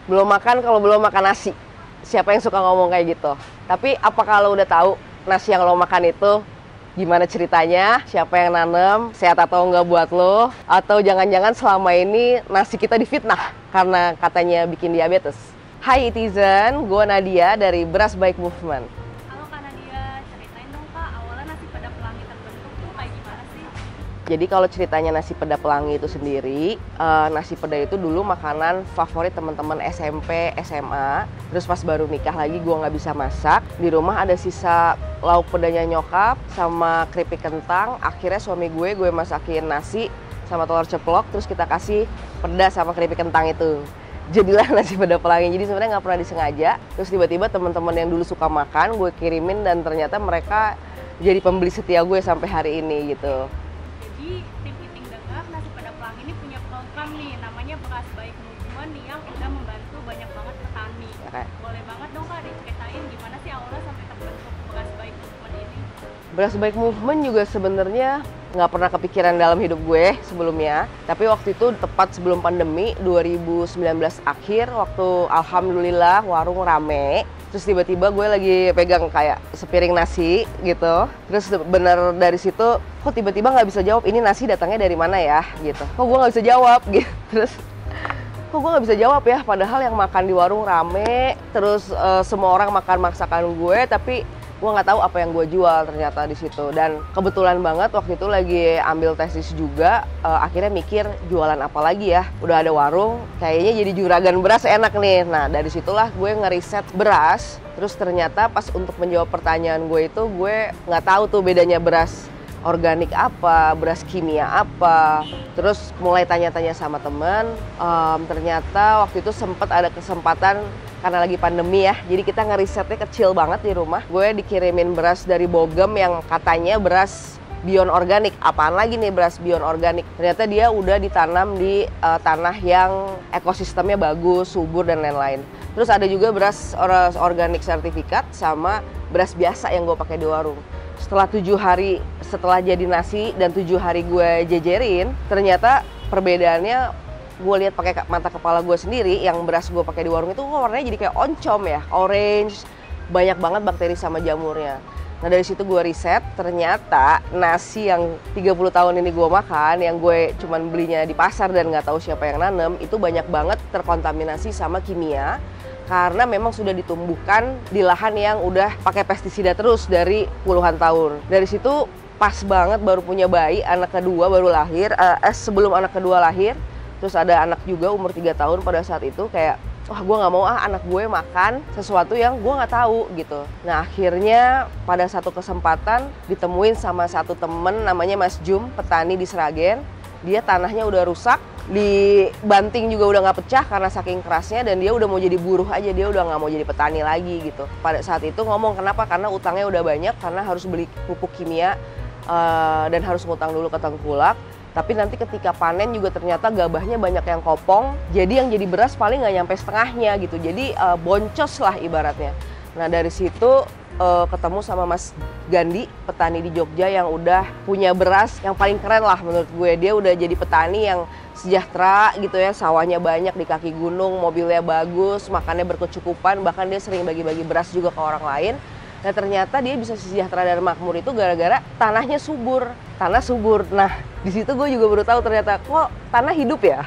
Belum makan kalau belum makan nasi. Siapa yang suka ngomong kayak gitu? Tapi apa kalau udah tahu nasi yang lo makan itu gimana ceritanya, siapa yang nanam, sehat atau enggak buat lo, atau jangan-jangan selama ini nasi kita difitnah karena katanya bikin diabetes. Hai Itizen, gue Nadia dari Beras Baik Movement. Halo Kak Nadia, ceritain dong Kak, awalnya nasi peda pelangi terbentuk tuh kayak gimana sih? Jadi kalau ceritanya nasi peda pelangi itu sendiri, nasi peda itu dulu makanan favorit teman-teman SMP, SMA. Terus pas baru nikah lagi gue nggak bisa masak. Di rumah ada sisa lauk pedanya nyokap sama keripik kentang. Akhirnya suami gue masakin nasi sama telur ceplok. Terus kita kasih peda sama keripik kentang itu. Jadilah nasi peda pelangi. Jadi sebenarnya nggak pernah disengaja. Terus tiba-tiba teman-teman yang dulu suka makan gue kirimin dan ternyata mereka jadi pembeli setia gue sampai hari ini gitu. Jadi tim Iting dengar nasi peda pelangi ini punya program nih, namanya Beras Baik Movement yang udah membantu banyak banget petani. Oke. Boleh banget dong Kak diceritain gimana sih awalnya sampai terbentuk Beras Baik Movement ini? Beras Baik Movement juga sebenarnya nggak pernah kepikiran dalam hidup gue sebelumnya. Tapi waktu itu tepat sebelum pandemi 2019 akhir, waktu alhamdulillah warung rame. Terus tiba-tiba gue lagi pegang kayak sepiring nasi gitu. Terus bener dari situ, kok tiba-tiba nggak bisa jawab ini nasi datangnya dari mana ya gitu. Kok gue nggak bisa jawab gitu. Terus kok gue nggak bisa jawab ya, padahal yang makan di warung rame. Terus semua orang makan masakan gue, tapi gue nggak tahu apa yang gue jual ternyata di situ. Dan kebetulan banget waktu itu lagi ambil tesis juga, akhirnya mikir jualan apa lagi ya, udah ada warung kayaknya jadi juragan beras enak nih. Nah dari situlah gue ngeriset beras. Terus ternyata pas untuk menjawab pertanyaan gue itu, gue nggak tahu tuh bedanya beras organik apa, beras kimia apa. Terus mulai tanya-tanya sama temen, ternyata waktu itu sempat ada kesempatan karena lagi pandemi ya, jadi kita ngerisetnya kecil banget di rumah. Gue dikirimin beras dari Bogem yang katanya beras Beyond Organic. Apaan lagi nih beras Beyond Organic? Ternyata dia udah ditanam di tanah yang ekosistemnya bagus, subur dan lain-lain. Terus ada juga beras organik sertifikat sama beras biasa yang gue pakai di warung. Setelah 7 hari setelah jadi nasi dan 7 hari gue jejerin, ternyata perbedaannya gue lihat pakai mata kepala gue sendiri. Yang beras gue pakai di warung itu warnanya jadi kayak oncom ya, orange, banyak banget bakteri sama jamurnya. Nah dari situ gue riset, ternyata nasi yang 30 tahun ini gue makan, yang gue cuman belinya di pasar dan nggak tahu siapa yang nanam, itu banyak banget terkontaminasi sama kimia. Karena memang sudah ditumbuhkan di lahan yang udah pakai pestisida terus dari puluhan tahun. Dari situ pas banget baru punya bayi, anak kedua baru lahir, sebelum anak kedua lahir. Terus ada anak juga umur 3 tahun pada saat itu, kayak wah gue nggak mau anak gue makan sesuatu yang gue nggak tahu gitu. Nah akhirnya pada satu kesempatan ditemuin sama satu temen namanya Mas Jum, petani di Sragen. Dia tanahnya udah rusak, dibanting juga udah nggak pecah karena saking kerasnya, dan dia udah mau jadi buruh aja, dia udah nggak mau jadi petani lagi gitu. Pada saat itu ngomong kenapa, karena utangnya udah banyak, karena harus beli pupuk kimia dan harus ngutang dulu ke tengkulak. Tapi nanti ketika panen juga ternyata gabahnya banyak yang kopong, jadi yang jadi beras paling nggak nyampe setengahnya gitu. Jadi boncos lah ibaratnya. Nah dari situ ketemu sama Mas Gandhi, petani di Jogja yang udah punya beras yang paling keren lah menurut gue. Dia udah jadi petani yang sejahtera gitu ya, sawahnya banyak di kaki gunung, mobilnya bagus, makannya berkecukupan, bahkan dia sering bagi-bagi beras juga ke orang lain. Dan ternyata dia bisa sejahtera dan makmur itu gara-gara tanahnya subur, tanah subur. Nah di situ gue juga baru tahu ternyata kok tanah hidup ya.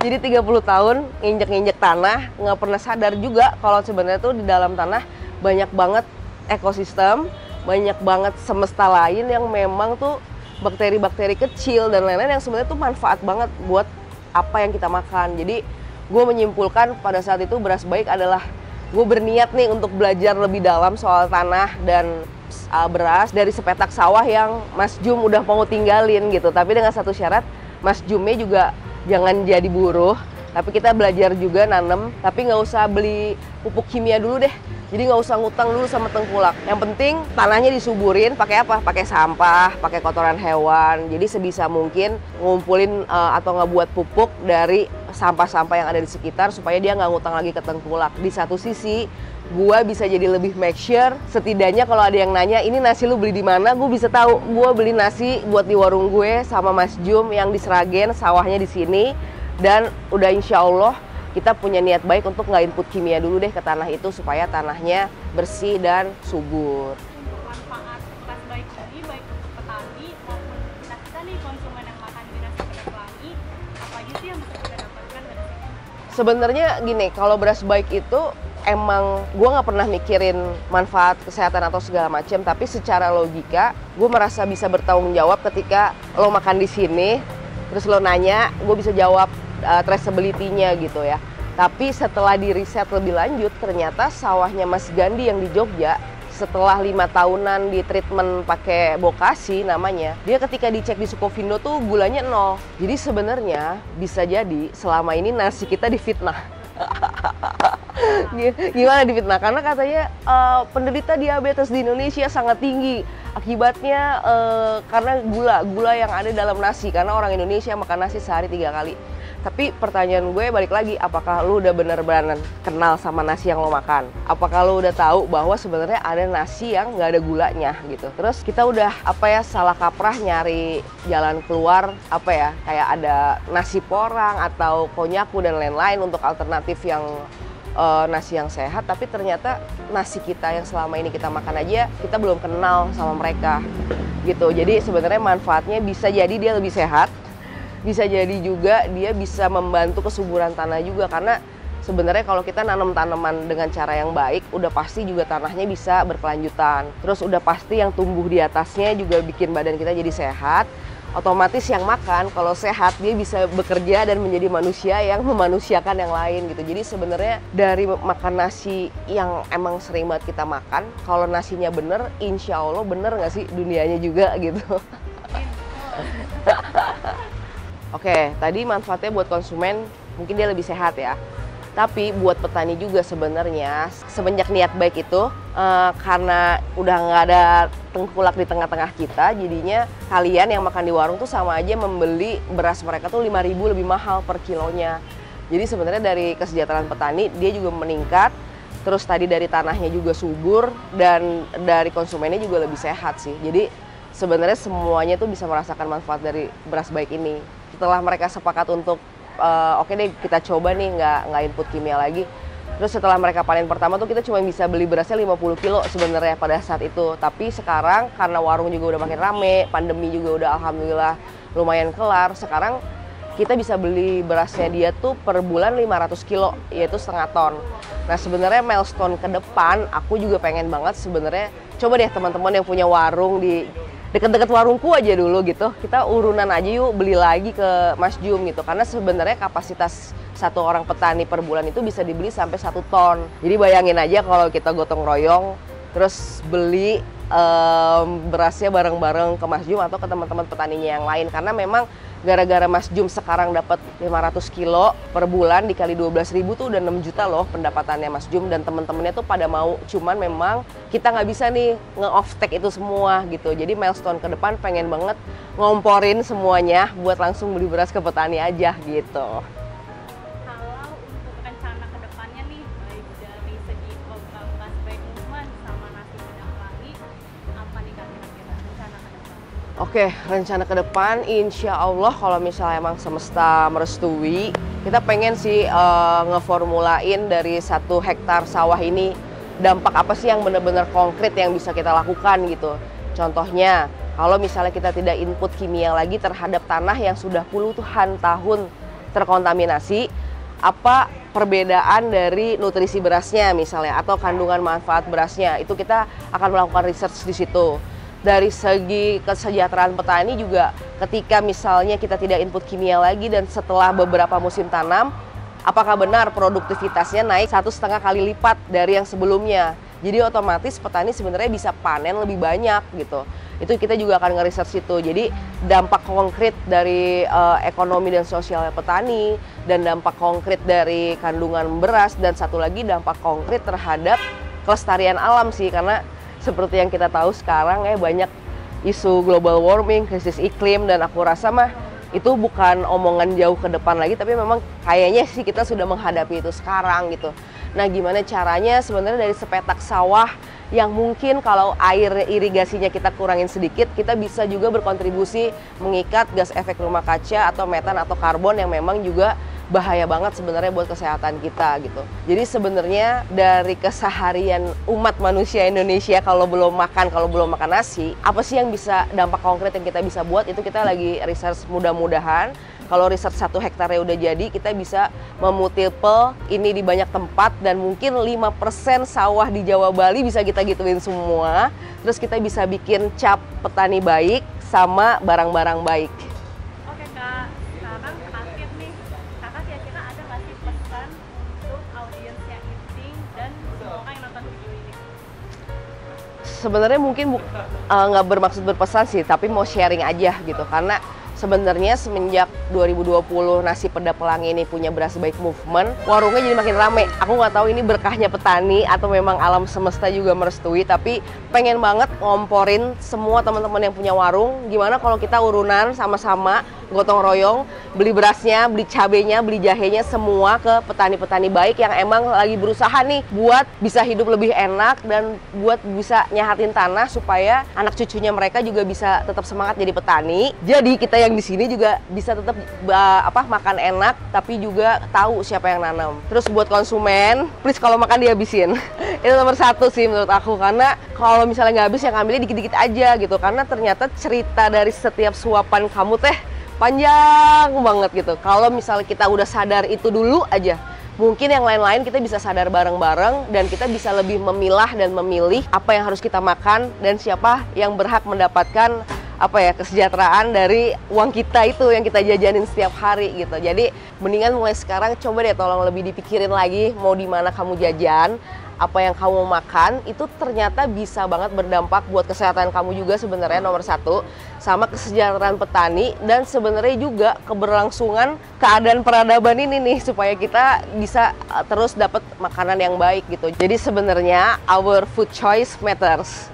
Jadi 30 tahun nginjek-nginjek tanah, nggak pernah sadar juga kalau sebenarnya tuh di dalam tanah banyak banget ekosistem, banyak banget semesta lain yang memang tuh bakteri-bakteri kecil dan lain-lain yang sebenarnya tuh manfaat banget buat apa yang kita makan. Jadi gue menyimpulkan pada saat itu beras baik adalah gue berniat nih untuk belajar lebih dalam soal tanah dan beras dari sepetak sawah yang Mas Jum udah mau tinggalin gitu. Tapi dengan satu syarat, Mas Jumnya juga jangan jadi buruh, tapi kita belajar juga nanem, tapi nggak usah beli pupuk kimia dulu deh. Jadi nggak usah ngutang dulu sama tengkulak. Yang penting tanahnya disuburin, pakai apa? Pakai sampah, pakai kotoran hewan. Jadi sebisa mungkin ngumpulin atau ngebuat pupuk dari sampah-sampah yang ada di sekitar supaya dia nggak ngutang lagi ke tengkulak. Di satu sisi, gue bisa jadi lebih make sure. Setidaknya kalau ada yang nanya, ini nasi lu beli di mana? Gue bisa tahu. Gue beli nasi buat di warung gue sama Mas Jum yang di Sragen, sawahnya di sini. Dan udah insya Allah kita punya niat baik untuk nggak input kimia dulu deh ke tanah itu supaya tanahnya bersih dan subur. Untuk manfaat beras baik ini baik untuk petani maupun kita nih konsumen yang makan di nasi padang pelangi, apa aja sih yang bisa kita dapatkan dari sini? Sebenarnya gini, kalau beras baik itu emang gue nggak pernah mikirin manfaat kesehatan atau segala macam, tapi secara logika gue merasa bisa bertanggung jawab ketika lo makan di sini, terus lo nanya, gue bisa jawab traceability-nya gitu ya. Tapi setelah di riset lebih lanjut, ternyata sawahnya Mas Gandhi yang di Jogja, setelah 5 tahunan di treatment pakai Bokasi namanya, dia ketika dicek di Sukovindo tuh gulanya 0. Jadi sebenarnya bisa jadi selama ini nasi kita difitnah. Gimana difitnah? Karena katanya penderita diabetes di Indonesia sangat tinggi. Akibatnya karena gula yang ada dalam nasi. Karena orang Indonesia makan nasi sehari 3 kali. Tapi pertanyaan gue balik lagi, apakah lu udah bener-bener kenal sama nasi yang lo makan? Apakah lu udah tahu bahwa sebenarnya ada nasi yang nggak ada gulanya gitu? Terus kita udah salah kaprah nyari jalan keluar kayak ada nasi porang atau konyaku dan lain-lain untuk alternatif yang nasi yang sehat. Tapi ternyata nasi kita yang selama ini kita makan aja kita belum kenal sama mereka gitu. Jadi sebenarnya manfaatnya bisa jadi dia lebih sehat. Bisa jadi juga dia bisa membantu kesuburan tanah juga, karena sebenarnya kalau kita nanam tanaman dengan cara yang baik, udah pasti juga tanahnya bisa berkelanjutan. Terus udah pasti yang tumbuh di atasnya juga bikin badan kita jadi sehat. Otomatis yang makan kalau sehat dia bisa bekerja dan menjadi manusia yang memanusiakan yang lain gitu. Jadi sebenarnya dari makan nasi yang emang sering banget kita makan, kalau nasinya bener, insya Allah bener nggak sih dunianya juga gitu. Oke, tadi manfaatnya buat konsumen mungkin dia lebih sehat ya. Tapi buat petani juga sebenarnya semenjak niat baik itu karena udah nggak ada tengkulak di tengah-tengah kita, jadinya kalian yang makan di warung tuh sama aja membeli beras mereka tuh 5.000 lebih mahal per kilonya. Jadi sebenarnya dari kesejahteraan petani dia juga meningkat. Terus tadi dari tanahnya juga subur dan dari konsumennya juga lebih sehat sih. Jadi sebenarnya semuanya tuh bisa merasakan manfaat dari beras baik ini. Setelah mereka sepakat untuk oke deh kita coba nih nggak input kimia lagi. Terus setelah mereka panen pertama tuh kita cuma bisa beli berasnya 50 kilo sebenarnya pada saat itu. Tapi sekarang karena warung juga udah makin rame, pandemi juga udah alhamdulillah lumayan kelar. Sekarang kita bisa beli berasnya dia tuh per bulan 500 kilo, yaitu setengah ton. Nah sebenarnya milestone ke depan aku juga pengen banget sebenarnya coba deh teman-teman yang punya warung di deket-deket warungku aja dulu gitu, kita urunan aja yuk beli lagi ke Mas Jum gitu, karena sebenarnya kapasitas satu orang petani per bulan itu bisa dibeli sampai 1 ton. Jadi bayangin aja kalau kita gotong royong terus beli berasnya bareng-bareng ke Mas Jum atau ke teman-teman petaninya yang lain, karena memang gara-gara Mas Jum sekarang dapat 500 kilo per bulan dikali 12.000 tuh udah 6 juta loh pendapatannya Mas Jum, dan teman-temannya tuh pada mau, cuman memang kita nggak bisa nih nge-off-take itu semua gitu. Jadi milestone ke depan pengen banget ngomporin semuanya buat langsung beli beras ke petani aja gitu. Kalau untuk rencana ke depannya nih, baik dari segi program beras baik movement sama nasi padang pelangi, apa nih Kak kira-kira rencana ke depan? Oke, rencana ke depan insya Allah kalau misalnya emang semesta merestui, kita pengen sih ngeformulain dari 1 hektar sawah ini dampak apa sih yang benar-benar konkret yang bisa kita lakukan gitu. Contohnya, kalau misalnya kita tidak input kimia lagi terhadap tanah yang sudah puluhan tahun terkontaminasi, apa perbedaan dari nutrisi berasnya misalnya atau kandungan manfaat berasnya, itu kita akan melakukan research di situ. Dari segi kesejahteraan petani juga, ketika misalnya kita tidak input kimia lagi dan setelah beberapa musim tanam, apakah benar produktivitasnya naik 1,5 kali lipat dari yang sebelumnya. Jadi otomatis petani sebenarnya bisa panen lebih banyak gitu. Itu kita juga akan nge-research itu. Jadi dampak konkret dari ekonomi dan sosial petani, dan dampak konkret dari kandungan beras, dan satu lagi dampak konkret terhadap kelestarian alam sih, karena seperti yang kita tahu sekarang ya banyak isu global warming, krisis iklim, dan aku rasa mah itu bukan omongan jauh ke depan lagi, tapi memang kayaknya sih kita sudah menghadapi itu sekarang gitu. Nah gimana caranya sebenarnya dari sepetak sawah yang mungkin kalau air irigasinya kita kurangin sedikit, kita bisa juga berkontribusi mengikat gas efek rumah kaca atau metan atau karbon yang memang juga bahaya banget sebenarnya buat kesehatan kita gitu. Jadi sebenarnya dari keseharian umat manusia Indonesia kalau belum makan nasi, apa sih yang bisa dampak konkret yang kita bisa buat, itu kita lagi research. Mudah-mudahan kalau research 1 hektarnya udah jadi, kita bisa memultiple ini di banyak tempat, dan mungkin 5% sawah di Jawa Bali bisa kita gituin semua. Terus kita bisa bikin cap petani baik sama barang-barang baik. Oke Kak, sekarang terakhir nih, Kakak kira-kira ada nggak sih pesan untuk audiens yang Eating dan semua orang yang nonton video ini? Sebenarnya mungkin nggak bermaksud berpesan sih, tapi mau sharing aja gitu. Karena sebenarnya semenjak 2020 Nasi Peda Pelangi ini punya Beras Baik Movement, warungnya jadi makin rame. Aku nggak tahu ini berkahnya petani atau memang alam semesta juga merestui, tapi pengen banget ngomporin semua teman-teman yang punya warung. Gimana kalau kita urunan sama-sama, gotong royong, beli berasnya, beli cabenya, beli jahenya, semua ke petani-petani baik yang emang lagi berusaha nih buat bisa hidup lebih enak dan buat bisa nyahatin tanah supaya anak cucunya mereka juga bisa tetap semangat jadi petani. Jadi kita yang di sini juga bisa tetap makan enak, tapi juga tahu siapa yang nanam. Terus buat konsumen, please kalau makan dihabisin. Itu nomor 1 sih menurut aku, karena kalau misalnya nggak habis ya ngambilnya dikit-dikit aja gitu. Karena ternyata cerita dari setiap suapan kamu teh panjang banget gitu. Kalau misalnya kita udah sadar itu dulu aja, mungkin yang lain-lain kita bisa sadar bareng-bareng, dan kita bisa lebih memilah dan memilih apa yang harus kita makan dan siapa yang berhak mendapatkan kesejahteraan dari uang kita itu yang kita jajanin setiap hari gitu. Jadi mendingan mulai sekarang coba deh tolong lebih dipikirin lagi mau di mana kamu jajan, apa yang kamu makan, itu ternyata bisa banget berdampak buat kesehatan kamu juga sebenarnya nomor 1, sama kesejahteraan petani, dan sebenarnya juga keberlangsungan keadaan peradaban ini nih, supaya kita bisa terus dapat makanan yang baik gitu. Jadi sebenarnya our food choice matters.